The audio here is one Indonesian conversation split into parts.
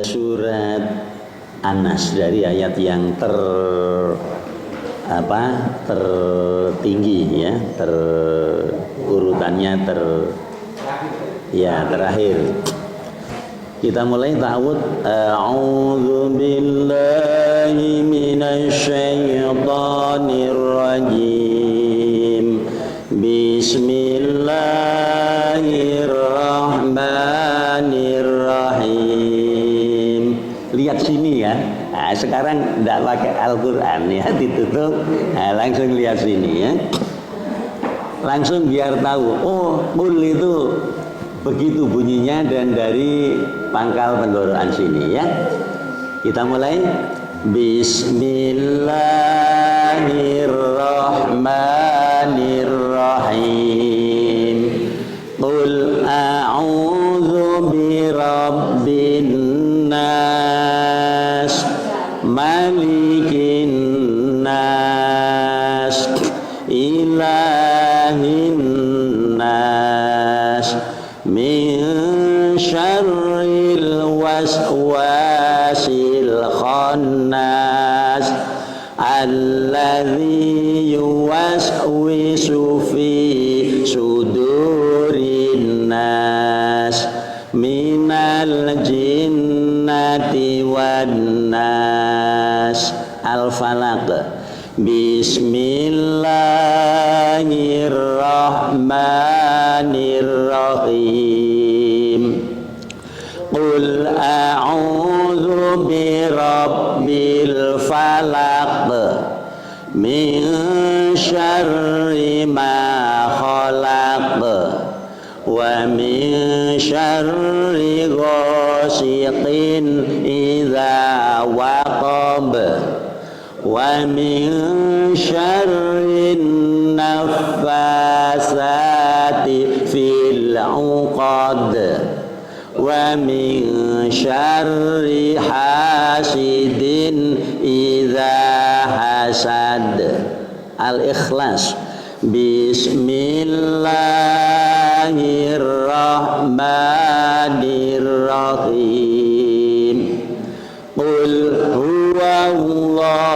surat An-Nas dari ayat yang tertinggi ya, urutannya terakhir. Kita mulai ta'awud. A'udzu billahi minasyaitonir rajim. Bismillahirrahmanirrahim. Lihat sini ya. Nah, sekarang tidak pakai Al-Quran ya, ditutup. Nah, langsung lihat sini ya. Langsung biar tahu. Oh, qul itu begitu bunyinya dan dari pangkal pendorokan sini ya. Kita mulai. Bismillahirrahmanirrahim. Qul a'udzu birabbin nas, malikin nas, ilahin nas, min syarril waswasil khannas, alladzi yuwaswisu fi sudurin nas, minal jinnati wan nas. Al-Falaq. Bismillahirrahmanirrahim. Qul a'udzu birabbil falaq min syarri ma khalaq wa min syarri ghasiqin idza waqab wa min syarri naffasati fil 'uqad wa min syarri hasidin idza hasad. Al-Ikhlas. Bismillahirrahmanirrahim. Qul huwallahu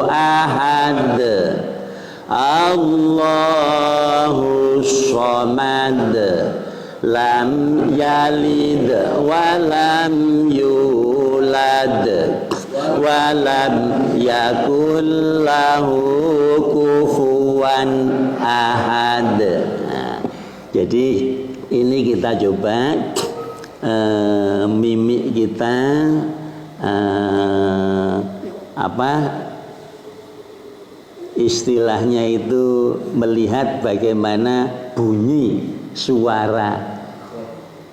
ahad, Allahus samad, lam yalid wa lam yulad wa lam yakul lahu kufuwan ahad. Nah, jadi ini kita coba mimik kita istilahnya itu melihat bagaimana bunyi suara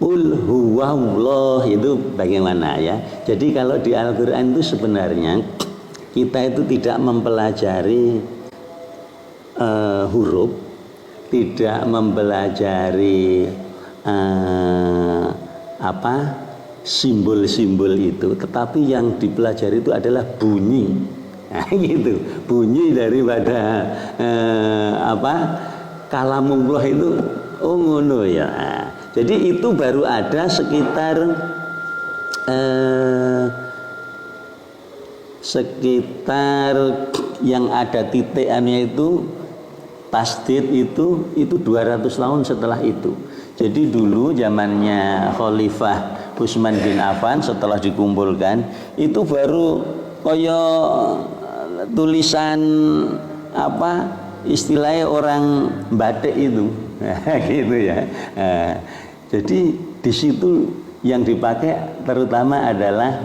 Qul huwallah itu bagaimana ya. Jadi kalau di Al-Quran itu sebenarnya kita itu tidak mempelajari huruf, tidak mempelajari simbol-simbol itu, tetapi yang dipelajari itu adalah bunyi. Nah, gitu. Bunyi daripada kalamullah itu ngono ya. Nah, jadi itu baru ada sekitar yang ada titikannya itu tasdid itu 200 tahun setelah itu. Jadi dulu zamannya Khalifah Utsman bin Affan setelah dikumpulkan itu baru koyo tulisan istilahnya orang batik itu. Gitu ya. Jadi di situ yang dipakai terutama adalah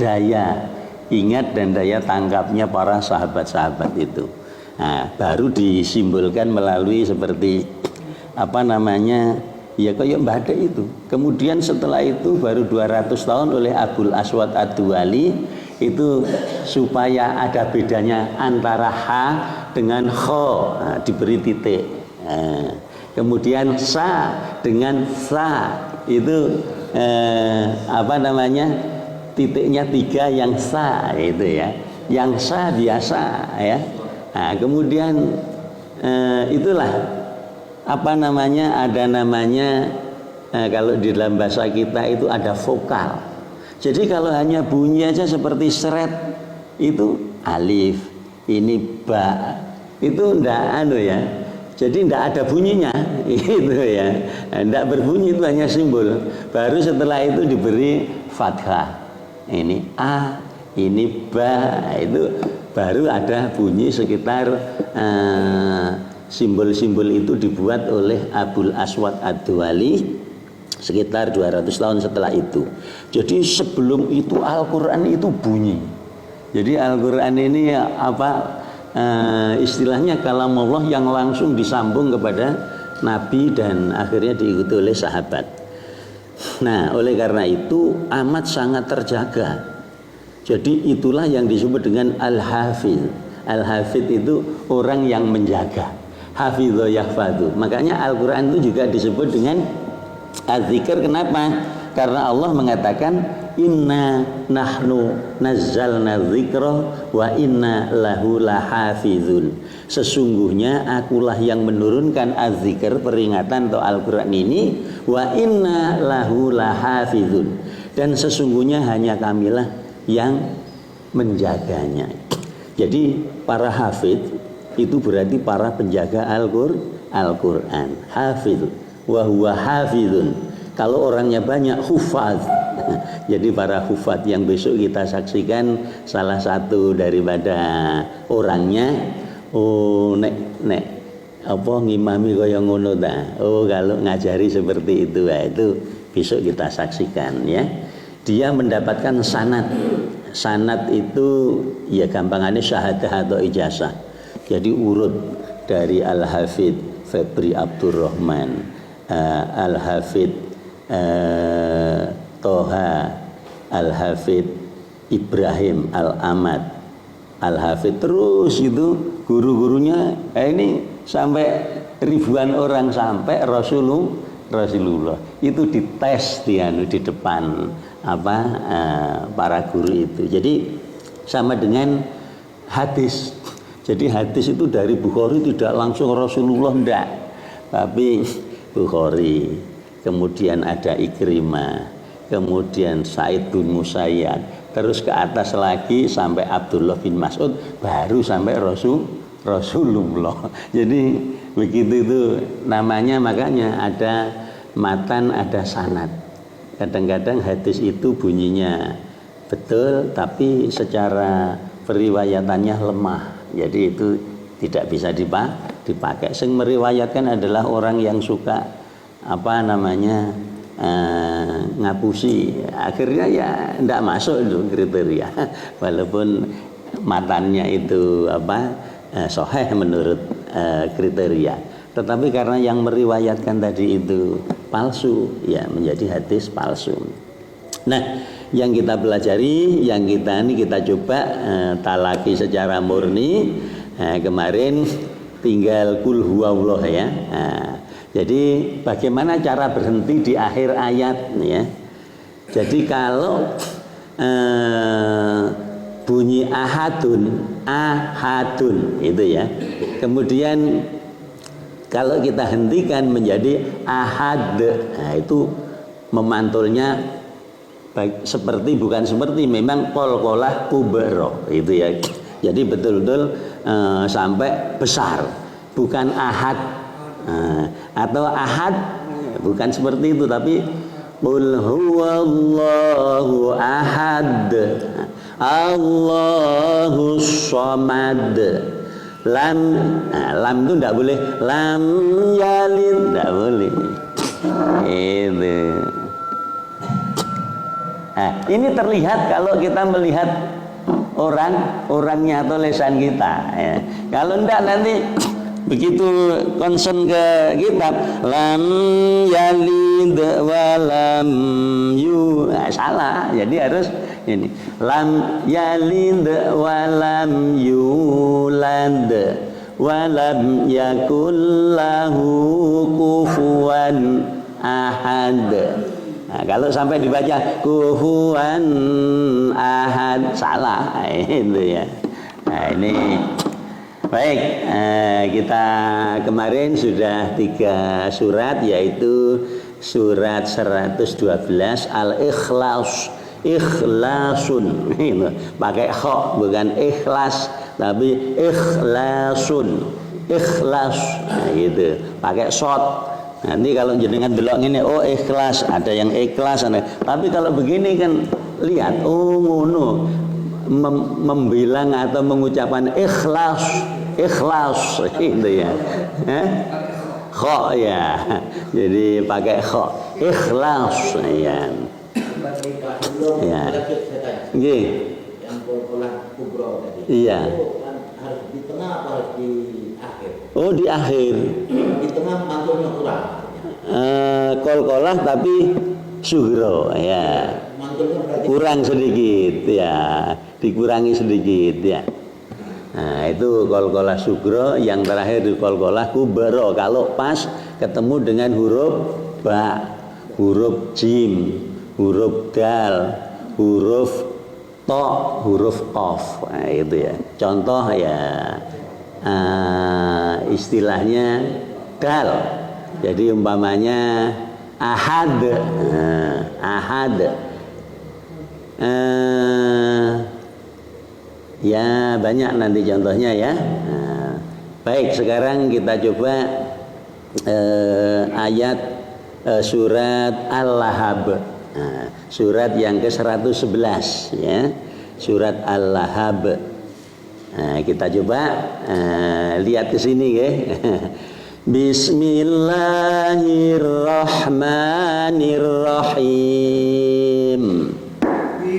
daya ingat dan daya tangkapnya para sahabat-sahabat itu. Nah, baru disimbolkan melalui seperti ya kayak batik itu. Kemudian setelah itu baru 200 tahun oleh Abul Aswad Ad-Duwali itu supaya ada bedanya antara ha dengan kho, diberi titik. Kemudian sa dengan sa itu titiknya 3 yang sa itu ya. Yang sa biasa ya. Nah, kemudian itulah ada namanya kalau di dalam bahasa kita itu ada vokal. Jadi kalau hanya bunyi aja seperti seret itu alif, ini ba, itu ndak ya. Jadi ndak ada bunyinya itu ya. Ndak berbunyi, itu hanya simbol. Baru setelah itu diberi fathah. Ini a, ini ba, itu baru ada bunyi sekitar simbol-simbol itu dibuat oleh Abul Aswad Ad-Duwali sekitar 200 tahun setelah itu. Jadi sebelum itu Al-Quran itu bunyi. Jadi Al-Quran ini istilahnya kalamullah yang langsung disambung kepada Nabi dan akhirnya diikuti oleh sahabat. Nah, oleh karena itu amat sangat terjaga. Jadi itulah yang disebut dengan Al-Hafidh. Al-Hafidh itu orang yang menjaga. Hafidho yahfadhu. Makanya Al-Quran itu juga disebut dengan Az-Zikr. Kenapa? Karena Allah mengatakan inna nahnu nazzalna dzikra wa inna lahu lahafizun. Sesungguhnya akulah yang menurunkan Az-Zikr, peringatan atau Al-Quran ini, wa inna lahu lahafizun, dan sesungguhnya hanya kamilah yang menjaganya. Jadi para hafidh itu berarti para penjaga Al-Quran. Hafidh wa huwa hafidhun. Kalau orangnya banyak, hufaz. Jadi para hufaz yang besok kita saksikan salah satu daripada orangnya, apa ngimami kaya ngono ta. Kalau ngajari seperti itu, itu besok kita saksikan ya. Dia mendapatkan sanad. Sanad itu ya gampangannya syahadah atau ijazah. Jadi urut dari Al-Hafidh Febri Abdurrahman, Al-Hafidh Toha, Al-Hafidh Ibrahim Al-Amad, Al-Hafidh, terus itu guru-gurunya ini sampai ribuan orang, sampai Rasulullah itu dites di depan para guru itu. Jadi sama dengan hadis. Jadi hadis itu dari Bukhari tidak langsung Rasulullah, enggak, tapi Bukhari, kemudian ada Ikrimah, kemudian Sa'id bin Musayyab, terus ke atas lagi sampai Abdullah bin Mas'ud, baru sampai Rasulullah. Jadi begitu itu namanya. Makanya ada matan, ada sanad. Kadang-kadang hadis itu bunyinya betul, tapi secara periwayatannya lemah. Jadi itu tidak bisa dipakai. Yang meriwayatkan adalah orang yang suka ngapusi. Akhirnya ya tidak masuk itu kriteria. Walaupun matannya itu sahih menurut kriteria. Tetapi karena yang meriwayatkan tadi itu palsu, ya menjadi hadis palsu. Nah, yang kita pelajari, yang kita coba talaki secara murni. Kemarin tinggal kul huwallah ya. Jadi bagaimana cara berhenti di akhir ayat ya. Jadi kalau bunyi ahadun itu ya. Kemudian kalau kita hentikan menjadi ahad, nah itu memantulnya seperti, bukan seperti, memang qalqalah kubra itu ya. Jadi betul-betul sampai besar, bukan ahad atau ahad, bukan seperti itu, tapi qul huwallahu ahad Allahus samad. Lam itu tidak boleh, lam yalid tidak boleh. Itu. Ini terlihat kalau kita melihat orangnya atau lisan kita ya. Kalau enggak nanti begitu concern ke kitab, lam yalid wa lam salah. Jadi harus ini, lam yalid wa lam yulad wa lam yakul lahu kufuwan ahad. Nah, kalau sampai dibaca kufuwan ahad, salah itu ya. Nah, ini baik, kita kemarin sudah 3 surat, yaitu surat 112 Al-Ikhlas, ikhlasun itu pakai kha bukan ikhlas tapi ikhlasun, ikhlas gitu pakai shot. Nanti kalau jenengan delok ngene oh ikhlas, ada yang ikhlas tapi kalau begini kan lihat oh ngono membilang atau mengucapkan ikhlas, ikhlas gitu ya. Kha ya. Jadi pakai kha, ikhlas ya. Ya. Nggih. Yang pola kubro tadi. Iya. Harus di tengah apa harus di akhir? Oh di akhir. Di tengah mantulnya kurang. Kol-kolah tapi sugro ya. Mantulnya berarti Kurang sedikit ya, dikurangi sedikit ya. Nah itu kol-kolah sugro, yang terakhir di kol-kolah kubro. Kalau pas ketemu dengan huruf ba, huruf jim, huruf dal, huruf to, huruf qaf. Nah itu ya. Contoh ya istilahnya dal. Jadi umpamanya ahad, ahad. Ya banyak nanti contohnya ya. Baik sekarang kita coba ayat surat Al-Lahab, surat yang ke-111 ya, surat Al-Lahab. Kita coba lihat ke sini ya. Bismillahirrahmanirrahim.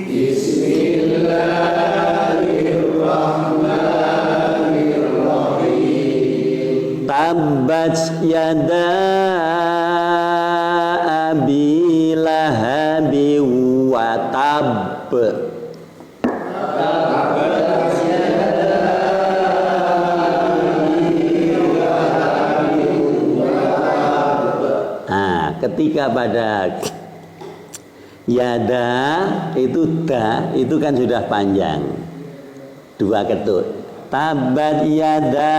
Bismillahirrahmanirrahim. Tabbat yada abi lahabi wa tab. Ketika pada yada itu da itu kan sudah panjang, dua ketut. Tabat yada,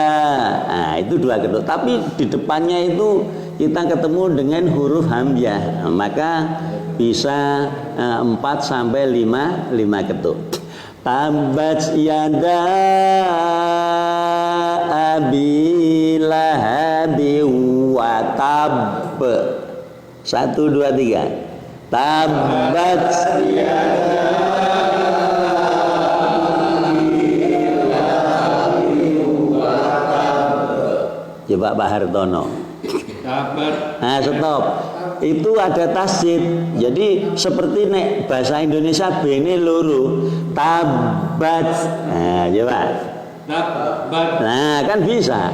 itu dua ketut. Tapi di depannya itu kita ketemu dengan huruf hamzah, maka bisa 4 sampai 5 ketut. Tabat yada abi lahabi wa tab. 1, 2, 3. Tabat yada coba Pak Hartono. Tabat. Nah stop. Itu ada tasjid. Jadi seperti nek bahasa Indonesia bene loro. Tabat. Nah coba. Tabat. Nah kan bisa.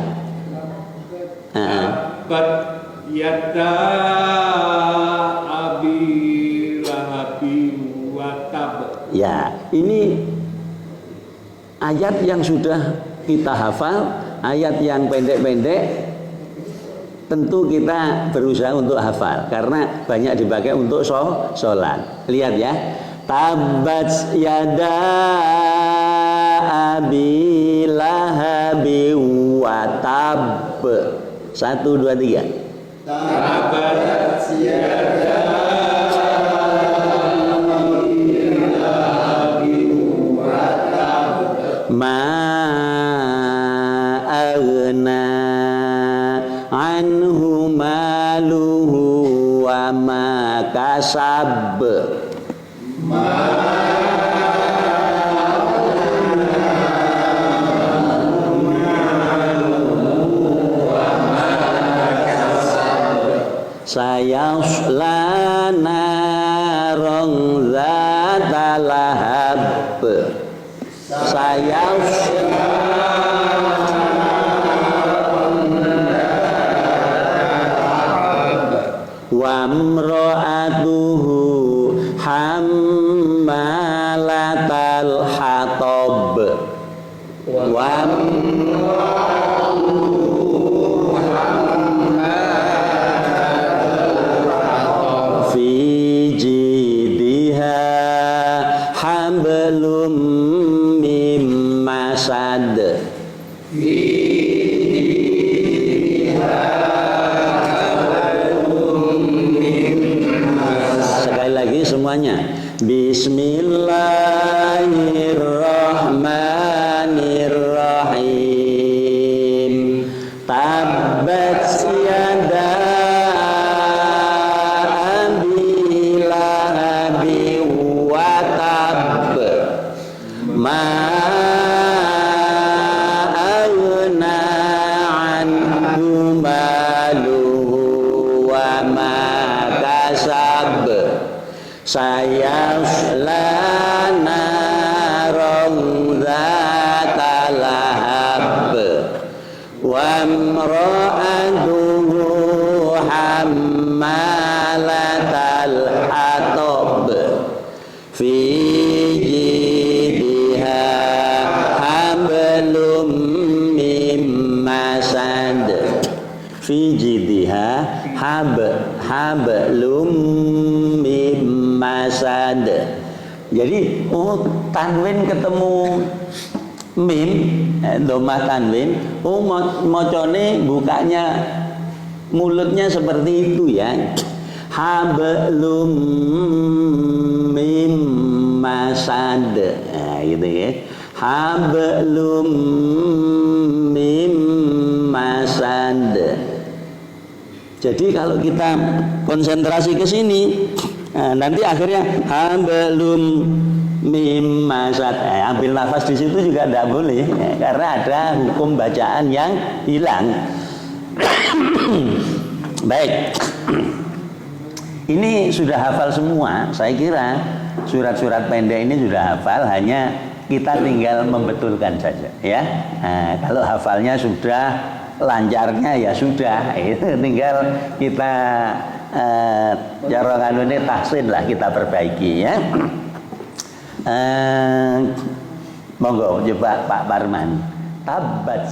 Tabat yada abi lahabi wa tab. Ya, ini ayat yang sudah kita hafal, ayat yang pendek-pendek. Tentu kita berusaha untuk hafal karena banyak dipakai untuk sholat. Lihat ya. Tabat yada abi lahabi wa tab. 1, 2, 3. Tabat yada ma aghna anhu maluhu wa ma kasab. Sayasla narong zata lahab. Sayasla wa mra'atuhu hammalatal hatab. Wa hablum mim masad. sekali lagi semuanya. Bismillahirrahmanirrahim. Tabbat yada abi lahabin wa tab. Ma aghna anhu maluhu wa ma kasab. Sayasla naran dzata lahab wa imra'atuhu hammalatal hatab fi jidha hablum mim masad. Fi jidha hablum mim masad. Jadi tanwin ketemu mim, domah tanwin, mocone bukanya mulutnya seperti itu ya. Hablum mim masad. Nah, gitu ya. Hablum mim masad. Jadi kalau kita konsentrasi ke sini, nanti akhirnya hablum mim masad. Ambil nafas di situ juga tidak boleh, karena ada hukum bacaan yang hilang. Baik, ini sudah hafal semua. Saya kira surat-surat pendek ini sudah hafal, hanya kita tinggal membetulkan saja, ya. Nah, kalau hafalnya sudah, lancarnya ya sudah, itu tinggal kita cara kanune tahsin lah, kita perbaiki ya. Monggo coba Pak Parman. Tabbat